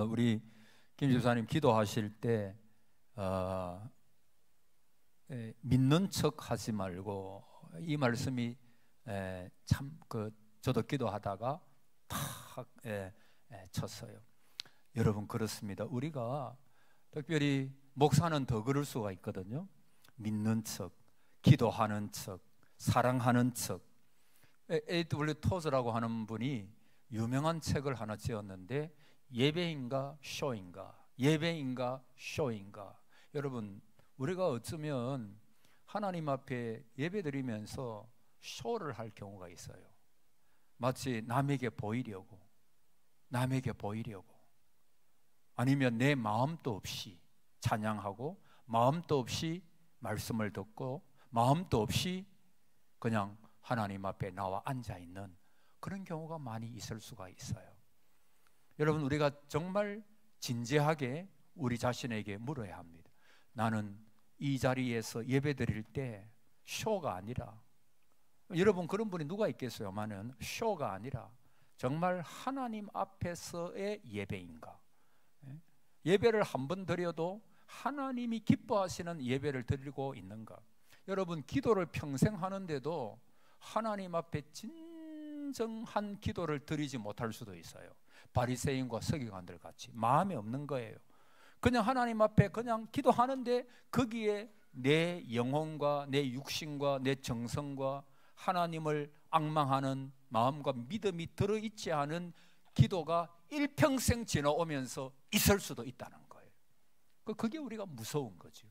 우리 김 집사님 기도하실 때 믿는 척 하지 말고, 이 말씀이 참 저도 기도하다가 탁 쳤어요. 여러분, 그렇습니다. 우리가 특별히 목사는 더 그럴 수가 있거든요. 믿는 척, 기도하는 척, 사랑하는 척. A.W. 토즈라고 하는 분이 유명한 책을 하나 지었는데, 예배인가 쇼인가, 예배인가 쇼인가. 여러분, 우리가 어쩌면 하나님 앞에 예배드리면서 쇼를 할 경우가 있어요. 마치 남에게 보이려고, 아니면 내 마음도 없이 찬양하고, 마음도 없이 말씀을 듣고, 마음도 없이 그냥 하나님 앞에 나와 앉아있는 그런 경우가 많이 있을 수가 있어요. 여러분, 우리가 정말 진지하게 우리 자신에게 물어야 합니다. 나는 이 자리에서 예배드릴 때 쇼가 아니라, 여러분 그런 분이 누가 있겠어요만은 쇼가 아니라 정말 하나님 앞에서의 예배인가, 예배를 한 번 드려도 하나님이 기뻐하시는 예배를 드리고 있는가. 여러분, 기도를 평생 하는데도 하나님 앞에 진정한 기도를 드리지 못할 수도 있어요. 바리새인과 서기관들 같이 마음이 없는 거예요. 그냥 하나님 앞에 그냥 기도하는데 거기에 내 영혼과 내 육신과 내 정성과 하나님을 앙망하는 마음과 믿음이 들어있지 않은 기도가 일평생 지나오면서 있을 수도 있다는 거예요. 그게 우리가 무서운 거죠.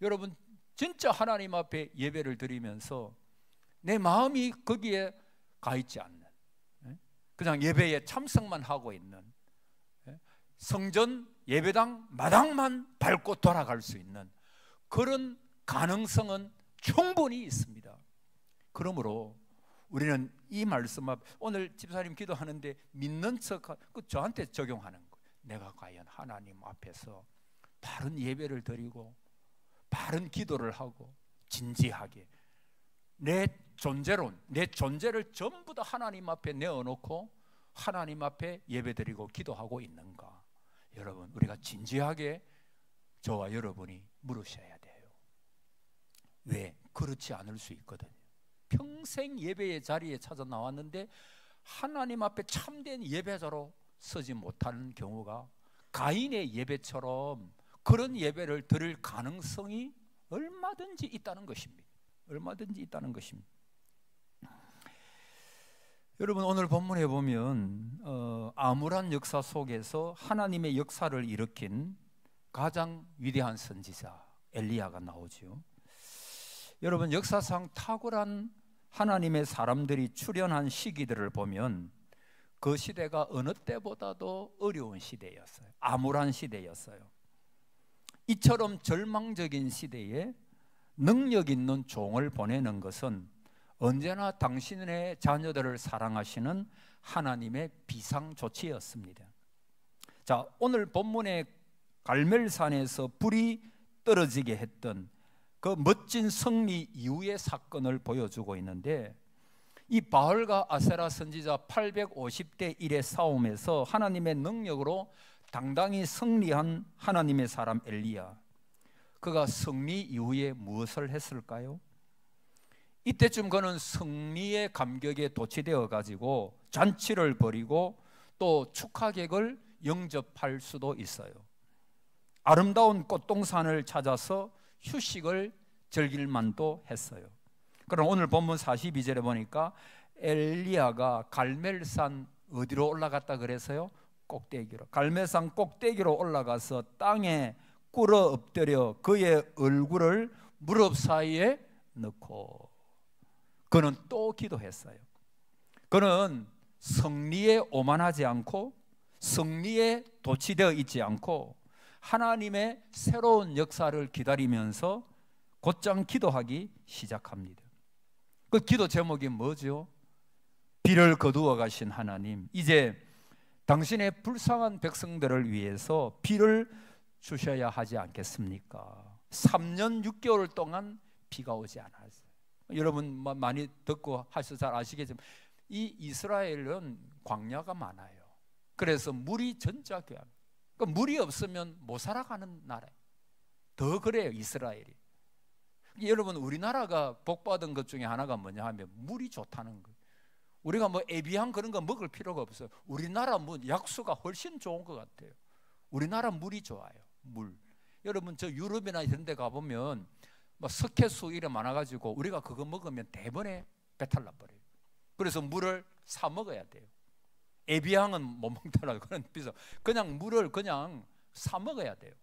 여러분, 진짜 하나님 앞에 예배를 드리면서 내 마음이 거기에 가 있지 않는, 그냥 예배에 참석만 하고 있는, 성전 예배당 마당만 밟고 돌아갈 수 있는 그런 가능성은 충분히 있습니다. 그러므로 우리는 이 말씀 앞, 오늘 집사님 기도하는데 믿는 척, 저한테 적용하는 거예요. 내가 과연 하나님 앞에서 바른 예배를 드리고 바른 기도를 하고 진지하게 내 존재론, 내 존재를 전부 다 하나님 앞에 내어놓고 하나님 앞에 예배드리고 기도하고 있는가. 여러분, 우리가 진지하게 저와 여러분이 물으셔야 돼요. 왜? 그렇지 않을 수 있거든요. 평생 예배의 자리에 찾아 나왔는데 하나님 앞에 참된 예배자로 서지 못하는 경우가 가인의 예배처럼 그런 예배를 드릴 가능성이 얼마든지 있다는 것입니다. 얼마든지 있다는 것입니다. 여러분, 오늘 본문에 보면 암울한 역사 속에서 하나님의 역사를 일으킨 가장 위대한 선지자 엘리야가 나오죠. 여러분, 역사상 탁월한 하나님의 사람들이 출현한 시기들을 보면 그 시대가 어느 때보다도 어려운 시대였어요. 암울한 시대였어요. 이처럼 절망적인 시대에 능력 있는 종을 보내는 것은 언제나 당신의 자녀들을 사랑하시는 하나님의 비상조치였습니다. 자, 오늘 본문의 갈멜산에서 불이 떨어지게 했던 그 멋진 승리 이후의 사건을 보여주고 있는데, 이 바알과 아세라 선지자 850대 1의 싸움에서 하나님의 능력으로 당당히 승리한 하나님의 사람 엘리야, 그가 승리 이후에 무엇을 했을까요? 이때쯤 그는 승리의 감격에 도취되어 가지고 잔치를 벌이고 또 축하객을 영접할 수도 있어요. 아름다운 꽃동산을 찾아서 휴식을 즐길 만도 했어요. 그럼 오늘 본문 42절에 보니까 엘리야가 갈멜산 어디로 올라갔다 그래서요? 꼭대기로. 갈멜산 꼭대기로 올라가서 땅에 꿇어 엎드려 그의 얼굴을 무릎 사이에 넣고 그는 또 기도했어요. 그는 승리에 오만하지 않고 승리에 도취되어 있지 않고 하나님의 새로운 역사를 기다리면서 곧장 기도하기 시작합니다. 그 기도 제목이 뭐죠? 비를 거두어 가신 하나님, 이제 당신의 불쌍한 백성들을 위해서 비를 주셔야 하지 않겠습니까? 3년 6개월 동안 비가 오지 않았어요. 여러분 많이 듣고 하셔서 잘 아시겠지만 이 이스라엘은 광야가 많아요. 그래서 물이 전자 귀합니다. 그러니까 물이 없으면 못 살아가는 나라예요. 더 그래요, 이스라엘이. 여러분, 우리나라가 복받은 것 중에 하나가 뭐냐 하면 물이 좋다는 거예요. 우리가 뭐 에비앙 그런 거 먹을 필요가 없어요. 우리나라 약수가 훨씬 좋은 것 같아요. 우리나라 물이 좋아요. 물. 여러분, 저 유럽이나 이런 데 가보면 뭐 석회수 이래 많아가지고 우리가 그거 먹으면 대번에 배탈 나버려요. 그래서 물을 사 먹어야 돼요. 에비앙은 못 먹더라도 그런 비싸. 그냥 물을 그냥 사 먹어야 돼요.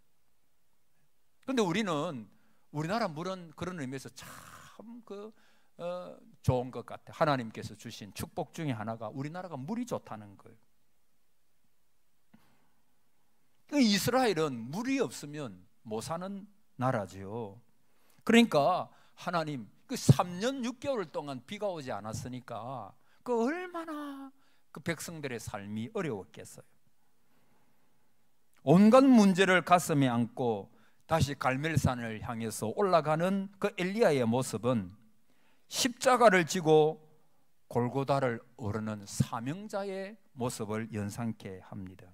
근데 우리나라 물은 그런 의미에서 참 좋은 것 같아요. 하나님께서 주신 축복 중에 하나가 우리나라가 물이 좋다는 거예요. 이스라엘은 물이 없으면 못 사는 나라죠. 그러니까 하나님, 그 3년 6개월 동안 비가 오지 않았으니까 그 얼마나 그 백성들의 삶이 어려웠겠어요. 온갖 문제를 가슴에 안고 다시 갈멜산을 향해서 올라가는 그 엘리야의 모습은 십자가를 지고 골고다를 오르는 사명자의 모습을 연상케 합니다.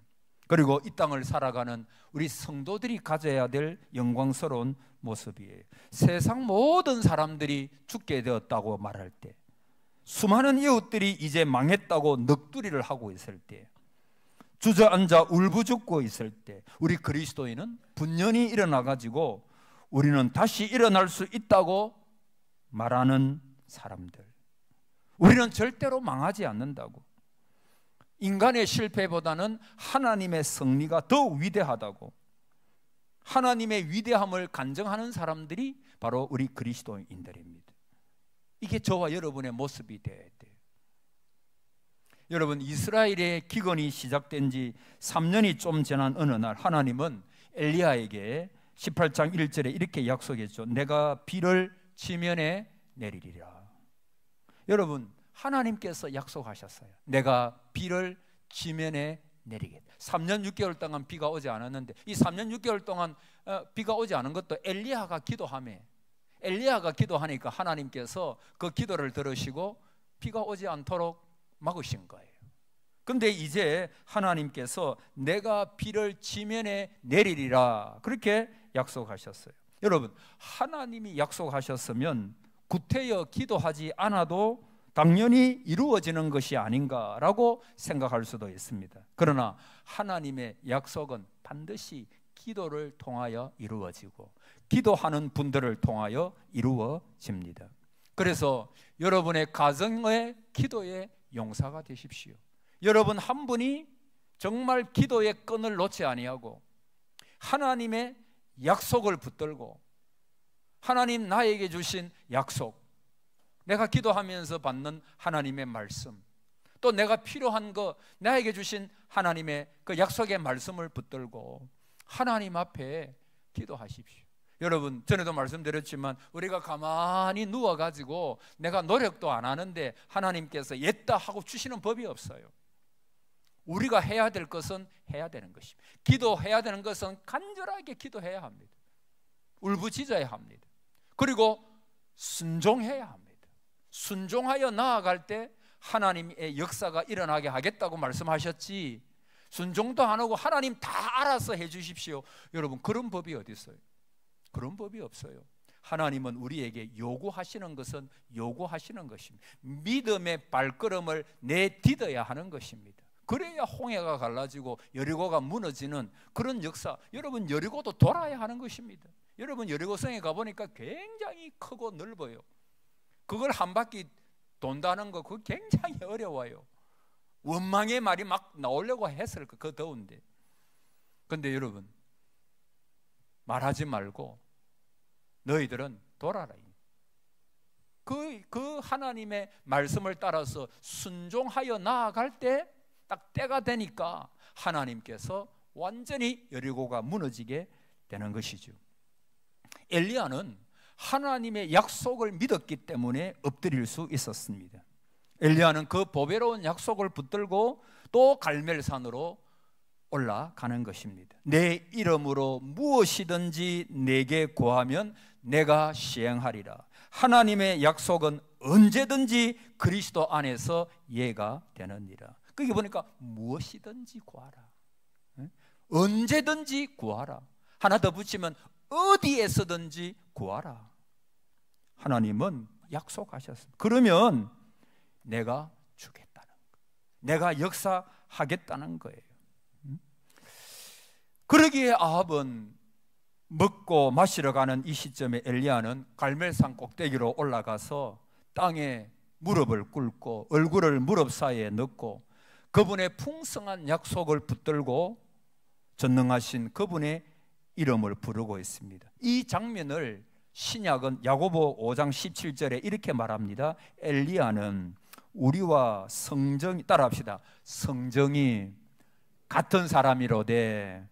그리고 이 땅을 살아가는 우리 성도들이 가져야 될 영광스러운 모습이에요. 세상 모든 사람들이 죽게 되었다고 말할 때, 수많은 이웃들이 이제 망했다고 넋두리를 하고 있을 때, 주저앉아 울부짖고 있을 때, 우리 그리스도인은 분연히 일어나가지고 우리는 다시 일어날 수 있다고 말하는 사람들. 우리는 절대로 망하지 않는다고. 인간의 실패보다는 하나님의 승리가 더 위대하다고, 하나님의 위대함을 간증하는 사람들이 바로 우리 그리스도인들입니다. 이게 저와 여러분의 모습이 되어야 돼요. 여러분, 이스라엘의 기근이 시작된 지 3년이 좀 지난 어느 날 하나님은 엘리야에게 18장 1절에 이렇게 약속했죠. 내가 비를 지면에 내리리라. 여러분, 하나님께서 약속하셨어요. 내가 비를 지면에 내리겠다. 3년 6개월 동안 비가 오지 않았는데, 이 3년 6개월 동안 비가 오지 않은 것도 엘리야가 기도하며, 엘리야가 기도하니까 하나님께서 그 기도를 들으시고 비가 오지 않도록 막으신 거예요. 근데 이제 하나님께서 내가 비를 지면에 내리리라 그렇게 약속하셨어요. 여러분, 하나님이 약속하셨으면 구태여 기도하지 않아도 당연히 이루어지는 것이 아닌가라고 생각할 수도 있습니다. 그러나 하나님의 약속은 반드시 기도를 통하여 이루어지고 기도하는 분들을 통하여 이루어집니다. 그래서 여러분의 가정의 기도의 용사가 되십시오. 여러분 한 분이 정말 기도의 끈을 놓지 아니하고 하나님의 약속을 붙들고, 하나님 나에게 주신 약속, 내가 기도하면서 받는 하나님의 말씀, 또 내가 필요한 거 나에게 주신 하나님의 그 약속의 말씀을 붙들고 하나님 앞에 기도하십시오. 여러분, 전에도 말씀드렸지만 우리가 가만히 누워가지고 내가 노력도 안 하는데 하나님께서 옛다 하고 주시는 법이 없어요. 우리가 해야 될 것은 해야 되는 것입니다. 기도해야 되는 것은 간절하게 기도해야 합니다. 울부짖어야 합니다. 그리고 순종해야 합니다. 순종하여 나아갈 때 하나님의 역사가 일어나게 하겠다고 말씀하셨지, 순종도 안 하고 하나님 다 알아서 해 주십시오, 여러분, 그런 법이 어디 있어요? 그런 법이 없어요. 하나님은 우리에게 요구하시는 것은 요구하시는 것입니다. 믿음의 발걸음을 내딛어야 하는 것입니다. 그래야 홍해가 갈라지고 여리고가 무너지는 그런 역사. 여러분, 여리고도 돌아야 하는 것입니다. 여러분, 여리고성에 가보니까 굉장히 크고 넓어요. 그걸 한 바퀴 돈다는 거 그거 굉장히 어려워요. 원망의 말이 막 나오려고 했을 거, 그 더운데. 근데 여러분, 말하지 말고 너희들은 돌아라. 그 하나님의 말씀을 따라서 순종하여 나아갈 때 딱 때가 되니까 하나님께서 완전히 여리고가 무너지게 되는 것이죠. 엘리야는 하나님의 약속을 믿었기 때문에 엎드릴 수 있었습니다. 엘리야는 그 보배로운 약속을 붙들고 또 갈멜산으로 올라가는 것입니다. 내 이름으로 무엇이든지 내게 구하면 내가 시행하리라. 하나님의 약속은 언제든지 그리스도 안에서 이해가 되느니라. 거기 보니까 무엇이든지 구하라, 언제든지 구하라, 하나 더 붙이면 어디에서든지 구하라. 하나님은 약속하셨습니다. 그러면 내가 주겠다는 거예요. 내가 역사하겠다는 거예요. 그러기에 아합은 먹고 마시러 가는 이 시점에 엘리야는 갈멜산 꼭대기로 올라가서 땅에 무릎을 꿇고 얼굴을 무릎 사이에 넣고 그분의 풍성한 약속을 붙들고 전능하신 그분의 이름을 부르고 있습니다. 이 장면을 신약은 야고보 5장 17절에 이렇게 말합니다. 엘리야는 우리와 성정이, 따라합시다, 성정이 같은 사람이로되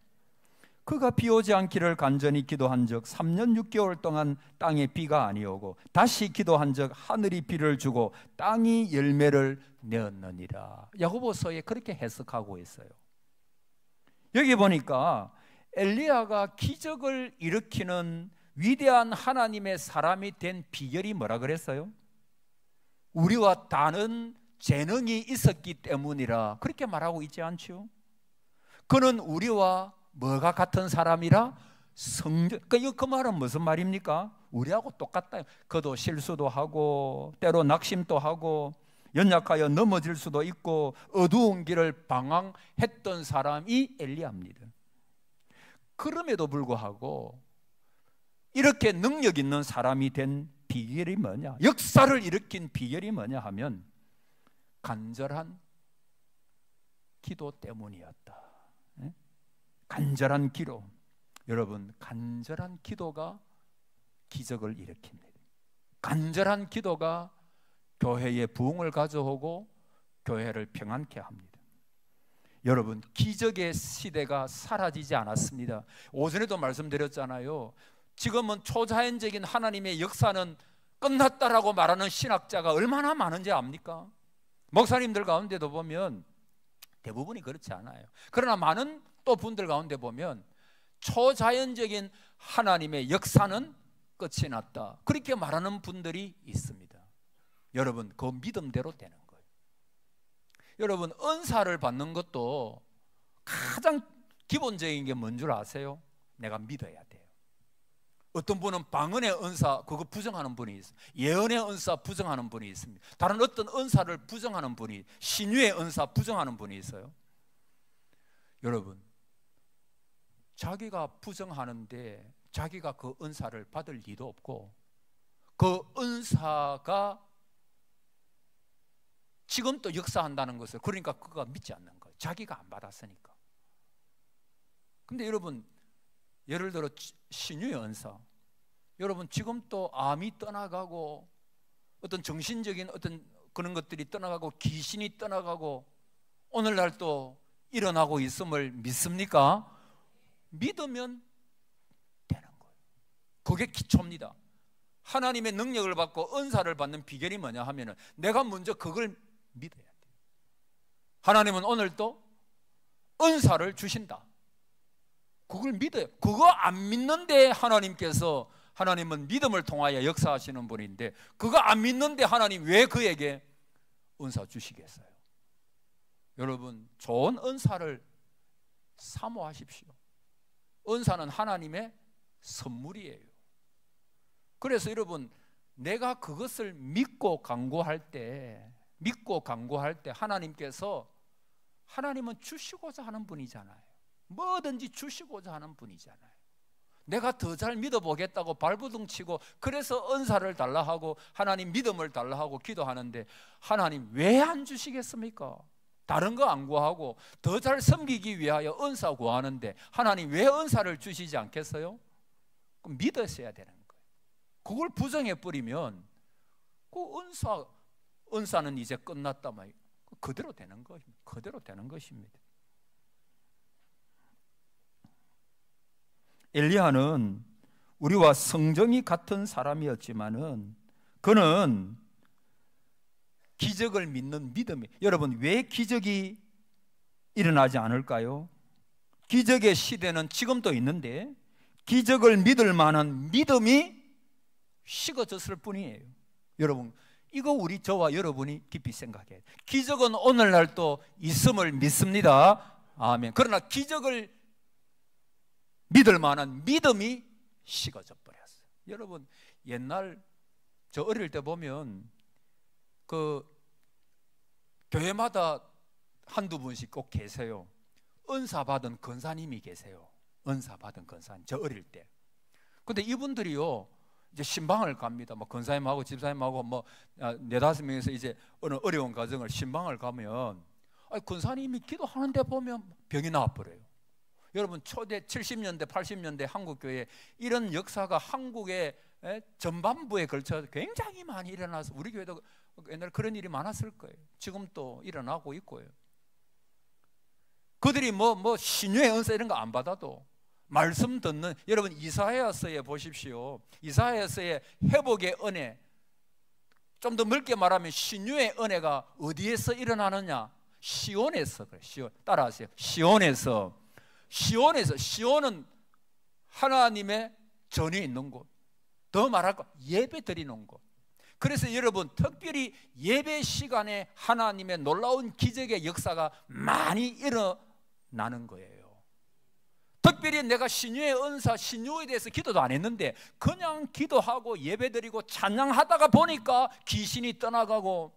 그가 비 오지 않기를 간절히 기도한 적 3년 6개월 동안 땅에 비가 아니오고 다시 기도한 적 하늘이 비를 주고 땅이 열매를 내었느니라. 야고보서에 그렇게 해석하고 있어요. 여기 보니까 엘리야가 기적을 일으키는 위대한 하나님의 사람이 된 비결이 뭐라 그랬어요? 우리와 다른 재능이 있었기 때문이라 그렇게 말하고 있지 않죠? 그는 우리와 뭐가 같은 사람이라? 성정. 그 말은 무슨 말입니까? 우리하고 똑같다. 그도 실수도 하고 때로 낙심도 하고 연약하여 넘어질 수도 있고 어두운 길을 방황했던 사람이 엘리야입니다. 그럼에도 불구하고 이렇게 능력 있는 사람이 된 비결이 뭐냐? 역사를 일으킨 비결이 뭐냐 하면 간절한 기도 때문이었다. 간절한 기도. 여러분, 간절한 기도가 기적을 일으킵니다. 간절한 기도가 교회에 부흥을 가져오고 교회를 평안케 합니다. 여러분, 기적의 시대가 사라지지 않았습니다. 오전에도 말씀드렸잖아요. 지금은 초자연적인 하나님의 역사는 끝났다라고 말하는 신학자가 얼마나 많은지 압니까? 목사님들 가운데도 보면 대부분이 그렇지 않아요. 그러나 많은 또 분들 가운데 보면 초자연적인 하나님의 역사는 끝이 났다, 그렇게 말하는 분들이 있습니다. 여러분, 그 믿음대로 되는 거예요. 여러분, 은사를 받는 것도 가장 기본적인 게 뭔 줄 아세요? 내가 믿어야 돼요. 어떤 분은 방언의 은사 그거 부정하는 분이 있어요. 예언의 은사 부정하는 분이 있습니다. 다른 어떤 은사를 부정하는 분이, 신유의 은사 부정하는 분이 있어요. 여러분, 자기가 부정하는데 자기가 그 은사를 받을 리도 없고 그 은사가 지금 또 역사한다는 것을, 그러니까 그가 믿지 않는 거예요. 자기가 안 받았으니까. 근데 여러분, 예를 들어 신유의 은사, 여러분 지금 또 암이 떠나가고 어떤 정신적인 어떤 그런 것들이 떠나가고 귀신이 떠나가고 오늘날 또 일어나고 있음을 믿습니까? 믿으면 되는 거예요. 그게 기초입니다. 하나님의 능력을 받고 은사를 받는 비결이 뭐냐 하면은 내가 먼저 그걸 믿어야 돼요. 하나님은 오늘도 은사를 주신다. 그걸 믿어요. 그거 안 믿는데 하나님은 믿음을 통하여 역사하시는 분인데 그거 안 믿는데 하나님 왜 그에게 은사 주시겠어요? 여러분, 좋은 은사를 사모하십시오. 은사는 하나님의 선물이에요. 그래서 여러분, 내가 그것을 믿고 간구할 때 하나님은 주시고자 하는 분이잖아요. 뭐든지 주시고자 하는 분이잖아요. 내가 더 잘 믿어보겠다고 발버둥 치고 그래서 은사를 달라 하고 하나님 믿음을 달라 하고 기도하는데 하나님 왜 안 주시겠습니까? 다른 거 안 구하고 더 잘 섬기기 위하여 은사 구하는데 하나님 왜 은사를 주시지 않겠어요? 그럼 믿었어야 되는 거예요. 그걸 부정해 버리면 그 은사는 이제 끝났다 말 그대로 되는 것입니다. 그대로 되는 것입니다. 엘리야는 우리와 성정이 같은 사람이었지만은 그는 기적을 믿는 믿음이, 여러분 왜 기적이 일어나지 않을까요? 기적의 시대는 지금도 있는데 기적을 믿을 만한 믿음이 식어졌을 뿐이에요. 여러분, 이거 우리 저와 여러분이 깊이 생각해야 돼요. 기적은 오늘날도 있음을 믿습니다. 아멘. 그러나 기적을 믿을 만한 믿음이 식어져 버렸어요. 여러분, 옛날 저 어릴 때 보면 그 교회마다 한두 분씩 꼭 계세요. 은사 받은 권사님이 계세요. 은사 받은 권사님. 저 어릴 때. 근데 이분들이요, 이제 신방을 갑니다. 뭐 권사님하고 집사님하고 뭐 네다섯 명에서 이제 어느 어려운 가정을 신방을 가면, 권사님이 기도하는데 보면 병이 나와버려요. 여러분, 초대 70년대 80년대 한국교회 이런 역사가 한국의 전반부에 걸쳐 굉장히 많이 일어나서 우리 교회도 옛날 그런 일이 많았을 거예요. 지금 또 일어나고 있고요. 그들이 뭐 신유의 은사 이런 거 안 받아도 말씀 듣는, 여러분 이사야서에 보십시오. 이사야서의 회복의 은혜, 좀 더 넓게 말하면 신유의 은혜가 어디에서 일어나느냐? 시온에서. 그래. 시온. 따라하세요. 시온에서. 시온은 하나님의 전에 있는 곳, 더 말할까 예배 드리는 곳. 그래서 여러분, 특별히 예배 시간에 하나님의 놀라운 기적의 역사가 많이 일어나는 거예요. 특별히 내가 신유의 은사, 신유에 대해서 기도도 안 했는데 그냥 기도하고 예배 드리고 찬양하다가 보니까 귀신이 떠나가고,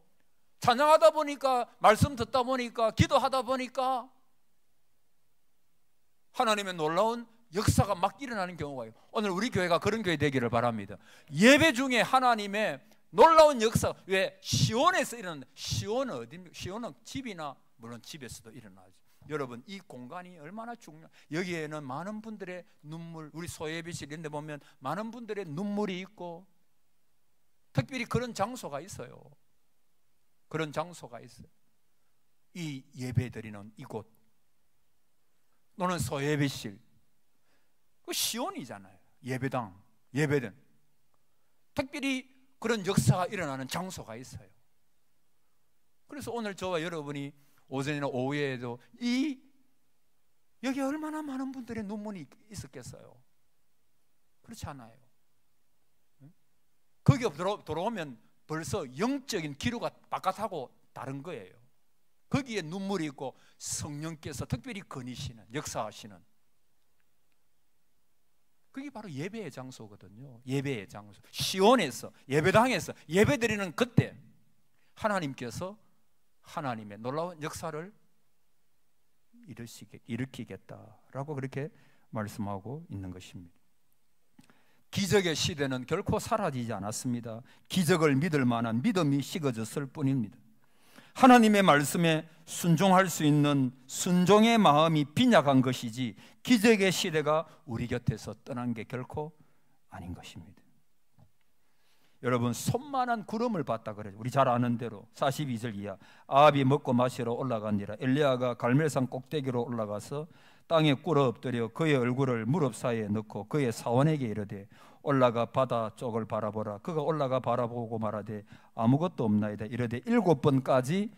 찬양하다 보니까 말씀 듣다 보니까 기도하다 보니까 하나님의 놀라운 역사가 막 일어나는 경우가 있어요. 오늘 우리 교회가 그런 교회 되기를 바랍니다. 예배 중에 하나님의 놀라운 역사. 왜? 시온에서 일어나는. 시온은 어디입니까? 시온은 집이나, 물론 집에서도 일어나죠. 여러분, 이 공간이 얼마나 중요해요. 여기에는 많은 분들의 눈물, 우리 소예비실 이런 데 보면 많은 분들의 눈물이 있고, 특별히 그런 장소가 있어요. 그런 장소가 있어요. 이 예배 드리는 이곳, 또는 소예비실, 그 시온이잖아요. 예배당, 예배당. 특별히 그런 역사가 일어나는 장소가 있어요. 그래서 오늘 저와 여러분이 오전이나 오후에도 여기 얼마나 많은 분들의 눈물이 있었겠어요. 그렇지 않아요? 거기 들어오면 벌써 영적인 기류가 바깥하고 다른 거예요. 거기에 눈물이 있고 성령께서 특별히 거니시는, 역사하시는, 그게 바로 예배의 장소거든요. 예배의 장소. 시온에서, 예배당에서 예배드리는 그때 하나님께서 하나님의 놀라운 역사를 일으키겠다라고 그렇게 말씀하고 있는 것입니다. 기적의 시대는 결코 사라지지 않았습니다. 기적을 믿을 만한 믿음이 식어졌을 뿐입니다. 하나님의 말씀에 순종할 수 있는 순종의 마음이 빈약한 것이지 기적의 시대가 우리 곁에서 떠난 게 결코 아닌 것입니다. 여러분, 손만한 구름을 봤다 그래요. 우리 잘 아는 대로 42절 이하. 아합이 먹고 마시러 올라가니라. 엘리야가 갈멜산 꼭대기로 올라가서 땅에 꿇어 엎드려 그의 얼굴을 무릎 사이에 넣고 그의 사원에게 이르되 올라가 바다 쪽을 바라보라. 그가 올라가 바라보고 말하되 아무것도 없나이다. 이르되 7번까지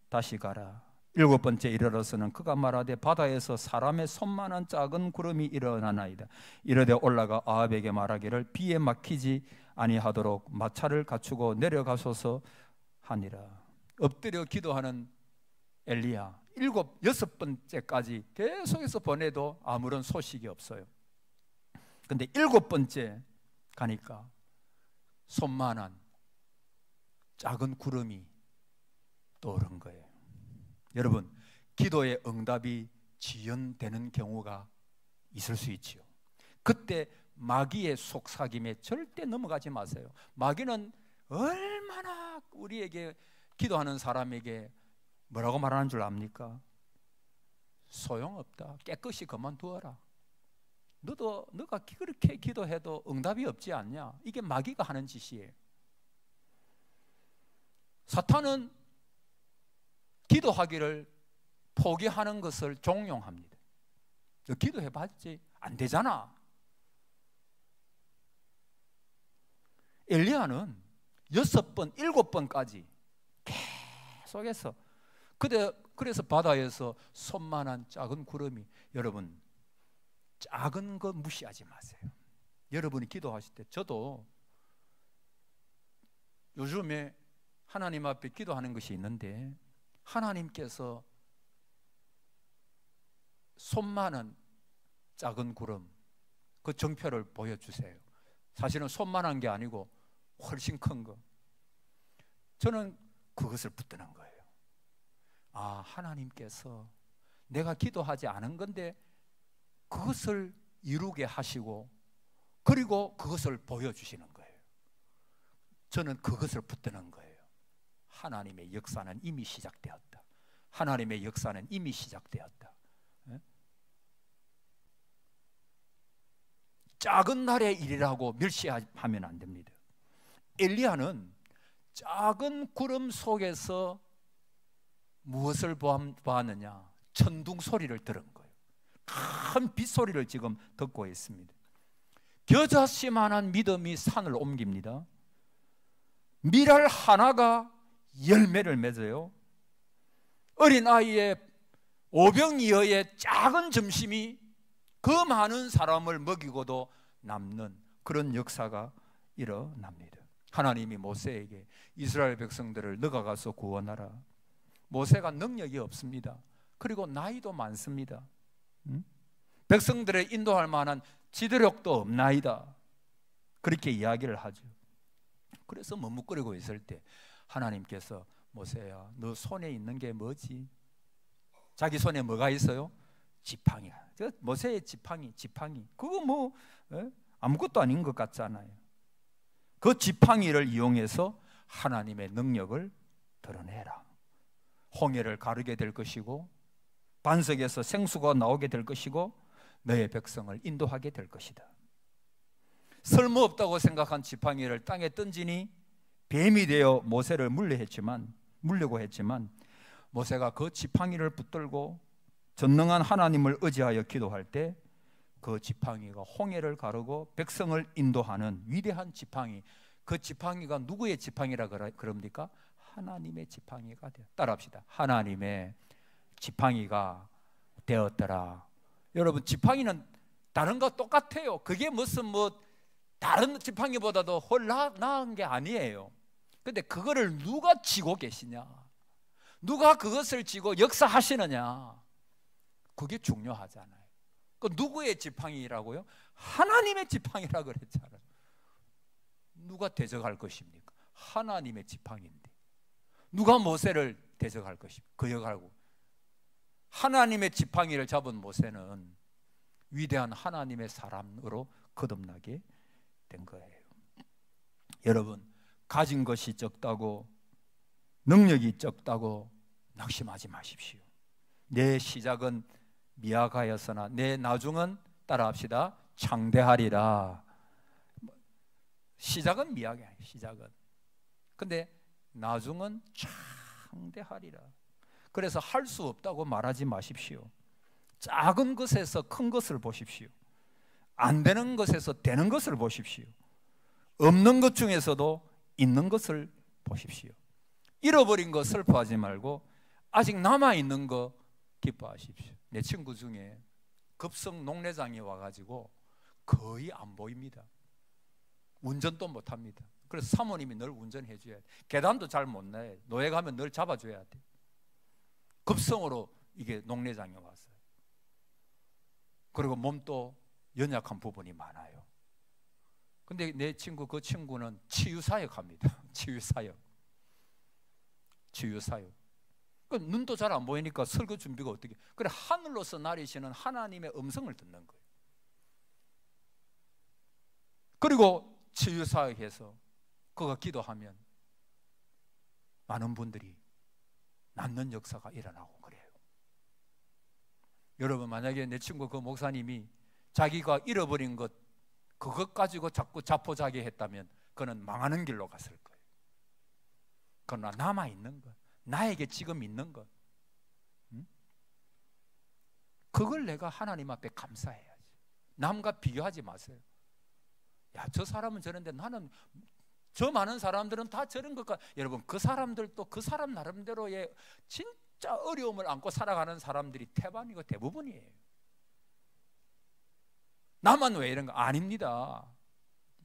다시 가라. 7번째 이르러서는 그가 말하되 바다에서 사람의 손만한 작은 구름이 일어나나이다. 이르되 올라가 아합에게 말하기를 비에 막히지 아니하도록 마차를 갖추고 내려가소서 하니라. 엎드려 기도하는 엘리야, 6번째까지 계속해서 보내도 아무런 소식이 없어요. 근데 7번째 가니까 손만한 작은 구름이 떠오른 거예요. 여러분, 기도의 응답이 지연되는 경우가 있을 수 있지요. 그때 마귀의 속삭임에 절대 넘어가지 마세요. 마귀는 얼마나 우리에게, 기도하는 사람에게 뭐라고 말하는 줄 압니까? 소용없다. 깨끗이 그만두어라. 너가 그렇게 기도해도 응답이 없지 않냐? 이게 마귀가 하는 짓이에요. 사탄은 기도하기를 포기하는 것을 종용합니다. 너 기도해봤지? 안 되잖아. 엘리야는 6번, 7번까지 계속해서, 그래서 바다에서 손만한 작은 구름이, 여러분, 작은 거 무시하지 마세요. 여러분이 기도하실 때, 저도 요즘에 하나님 앞에 기도하는 것이 있는데 하나님께서 손만한 작은 구름 그 정표를 보여주세요. 사실은 손만한 게 아니고 훨씬 큰 거. 저는 그것을 붙드는 거예요. 아, 하나님께서 내가 기도하지 않은 건데 그것을 이루게 하시고 그리고 그것을 보여주시는 거예요. 저는 그것을 붙드는 거예요. 하나님의 역사는 이미 시작되었다. 하나님의 역사는 이미 시작되었다. 작은 날의 일이라고 멸시하면 안 됩니다. 엘리야는 작은 구름 속에서 무엇을 보았느냐? 천둥 소리를 들은 거예요. 큰 빗소리를 지금 듣고 있습니다. 겨자씨만한 믿음이 산을 옮깁니다. 밀알 하나가 열매를 맺어요. 어린아이의 오병이어의 작은 점심이 그 많은 사람을 먹이고도 남는 그런 역사가 일어납니다. 하나님이 모세에게 이스라엘 백성들을 너가 가서 구원하라. 모세가 능력이 없습니다. 그리고 나이도 많습니다. 백성들을 인도할 만한 지도력도 없나이다. 그렇게 이야기를 하죠. 그래서 머뭇거리고 있을 때 하나님께서 모세야, 너 손에 있는 게 뭐지? 자기 손에 뭐가 있어요? 지팡이야. 모세의 지팡이. 그거 뭐 아무것도 아닌 것 같잖아요. 그 지팡이를 이용해서 하나님의 능력을 드러내라. 홍해를 가르게 될 것이고 반석에서 생수가 나오게 될 것이고 너의 백성을 인도하게 될 것이다. 쓸모없다고 생각한 지팡이를 땅에 던지니 뱀이 되어 모세를 물려고 했지만 모세가 그 지팡이를 붙들고 전능한 하나님을 의지하여 기도할 때 그 지팡이가 홍해를 가르고 백성을 인도하는 위대한 지팡이. 그 지팡이가 누구의 지팡이라 그럽니까? 하나님의 지팡이가 되었다. 따라합시다. 하나님의 지팡이가 되었더라. 여러분, 지팡이는 다른 거 똑같아요. 그게 무슨 다른 지팡이보다도 훨 나은 게 아니에요. 근데 그거를 누가 쥐고 계시냐? 누가 그것을 쥐고 역사하시느냐? 그게 중요하잖아요. 그 누구의 지팡이라고요? 하나님의 지팡이라 그랬잖아요. 누가 대적할 것입니까? 하나님의 지팡이인데 누가 모세를 대적할 것입니까? 그 역할고 하나님의 지팡이를 잡은 모세는 위대한 하나님의 사람으로 거듭나게 된 거예요. 여러분, 가진 것이 적다고 능력이 적다고 낙심하지 마십시오. 내 시작은 미약하였으나 내 나중은 따라합시다. 창대하리라. 시작은 미약해. 시작은. 근데 나중은 창대하리라. 그래서 할 수 없다고 말하지 마십시오. 작은 것에서 큰 것을 보십시오. 안 되는 것에서 되는 것을 보십시오. 없는 것 중에서도 있는 것을 보십시오. 잃어버린 거 슬퍼하지 말고 아직 남아있는 거 기뻐하십시오. 내 친구 중에 급성 녹내장이 와가지고 거의 안 보입니다. 운전도 못합니다. 그래서 사모님이 늘 운전해 줘야 돼. 계단도 잘 못 나요. 노예 가면 늘 잡아줘야 돼. 급성으로 이게 녹내장이 왔어요. 그리고 몸도 연약한 부분이 많아요. 근데 내 친구, 그 친구는 치유사역 합니다. 치유사역. 눈도 잘 안 보이니까 설교 준비가 어떻게. 그래, 하늘로서 나리시는 하나님의 음성을 듣는 거예요. 그리고 치유사역에서 그가 기도하면 많은 분들이 낫는 역사가 일어나고 그래요. 여러분, 만약에 내 친구 그 목사님이 자기가 잃어버린 것 그것 가지고 자꾸 자포자기 했다면 그는 망하는 길로 갔을 거예요. 그러나 남아있는 것, 나에게 지금 있는 것, 그걸 내가 하나님 앞에 감사해야지. 남과 비교하지 마세요. 야, 저 사람은 저런데 나는, 저 많은 사람들은 다 저런 것과. 여러분, 그 사람들도 그 사람 나름대로의 진짜 어려움을 안고 살아가는 사람들이 태반이고 대부분이에요. 나만 왜 이런 거? 아닙니다.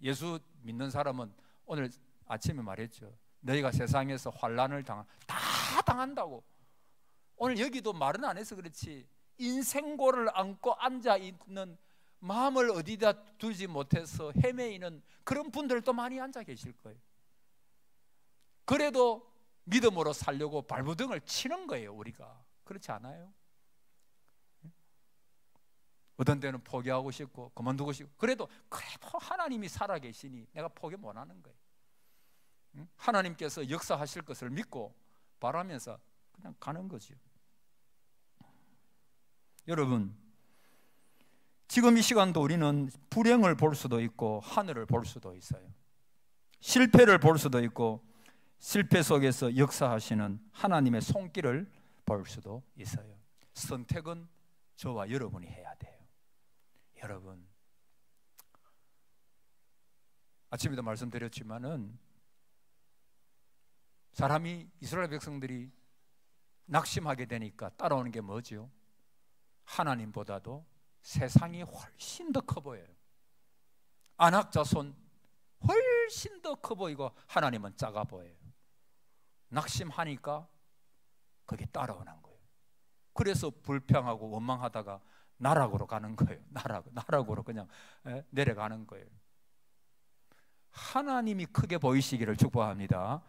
예수 믿는 사람은 오늘 아침에 말했죠. 너희가 세상에서 환난을 다 당한다고. 오늘 여기도 말은 안 해서 그렇지 인생고를 안고 앉아있는, 마음을 어디다 두지 못해서 헤매이는 그런 분들도 많이 앉아 계실 거예요. 그래도 믿음으로 살려고 발부등을 치는 거예요. 우리가 그렇지 않아요? 어떤 때는 포기하고 싶고 그만두고 싶고, 그래도 하나님이 살아계시니 내가 포기 못하는 거예요. 하나님께서 역사하실 것을 믿고 바라면서 그냥 가는 거죠. 여러분, 지금 이 시간도 우리는 불행을 볼 수도 있고 하늘을 볼 수도 있어요. 실패를 볼 수도 있고 실패 속에서 역사하시는 하나님의 손길을 볼 수도 있어요. 선택은 저와 여러분이 해야 돼요. 여러분, 아침에도 말씀드렸지만은 사람이, 이스라엘 백성들이 낙심하게 되니까 따라오는 게 뭐죠? 하나님보다도 세상이 훨씬 더 커 보여요. 안악자손 훨씬 더 커 보이고 하나님은 작아 보여요. 낙심하니까 거기 따라오는 거예요. 그래서 불평하고 원망하다가 나락으로 가는 거예요. 나락으로 그냥 내려가는 거예요. 하나님이 크게 보이시기를 축복합니다.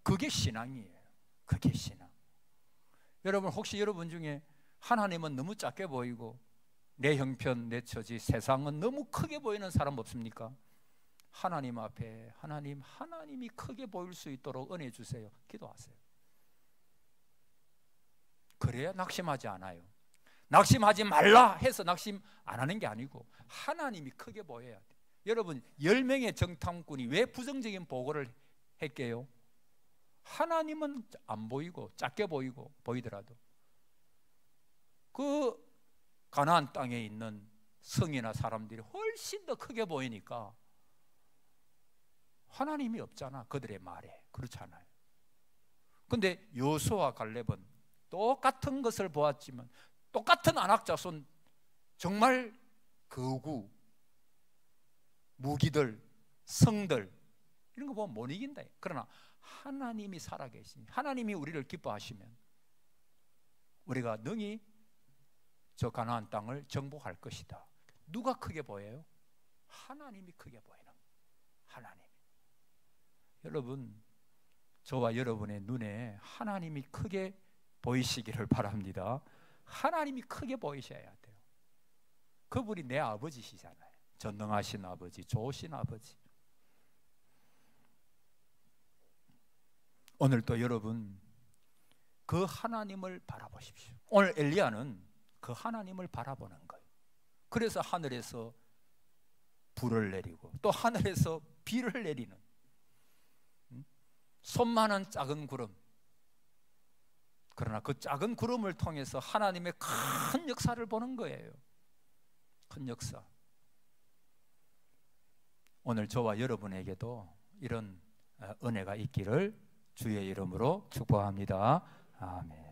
그게 신앙이에요. 그게 신앙. 여러분, 혹시 여러분 중에 하나님은 너무 작게 보이고 내 형편, 내 처지, 세상은 너무 크게 보이는 사람 없습니까? 하나님 앞에 하나님이 크게 보일 수 있도록 은혜 주세요. 기도하세요. 그래야 낙심하지 않아요. 낙심하지 말라 해서 낙심 안 하는 게 아니고 하나님이 크게 보여야 돼요. 여러분, 10명의 정탐꾼이 왜 부정적인 보고를 했게요? 하나님은 안 보이고 작게 보이고 보이더라도 그 가나안 땅에 있는 성이나 사람들이 훨씬 더 크게 보이니까 하나님이 없잖아, 그들의 말에. 그렇잖아요. 근데 여호수아와 갈렙은 똑같은 것을 보았지만, 똑같은 안악자손, 정말 거구, 무기들, 성들 이런 거 보면 못 이긴다. 그러나 하나님이 살아계시니, 하나님이 우리를 기뻐하시면 우리가 능히 저 가나안 땅을 정복할 것이다. 누가 크게 보여요? 하나님이 크게 보이는 거예요. 하나님. 여러분, 저와 여러분의 눈에 하나님이 크게 보이시기를 바랍니다. 하나님이 크게 보이셔야 돼요. 그분이 내 아버지시잖아요. 전능하신 아버지, 좋으신 아버지. 오늘 또 여러분, 그 하나님을 바라보십시오. 오늘 엘리야는 그 하나님을 바라보는 거예요. 그래서 하늘에서 불을 내리고 또 하늘에서 비를 내리는 손만한 작은 구름, 그러나 그 작은 구름을 통해서 하나님의 큰 역사를 보는 거예요. 큰 역사. 오늘 저와 여러분에게도 이런 은혜가 있기를 주의 이름으로 축복합니다. 아멘.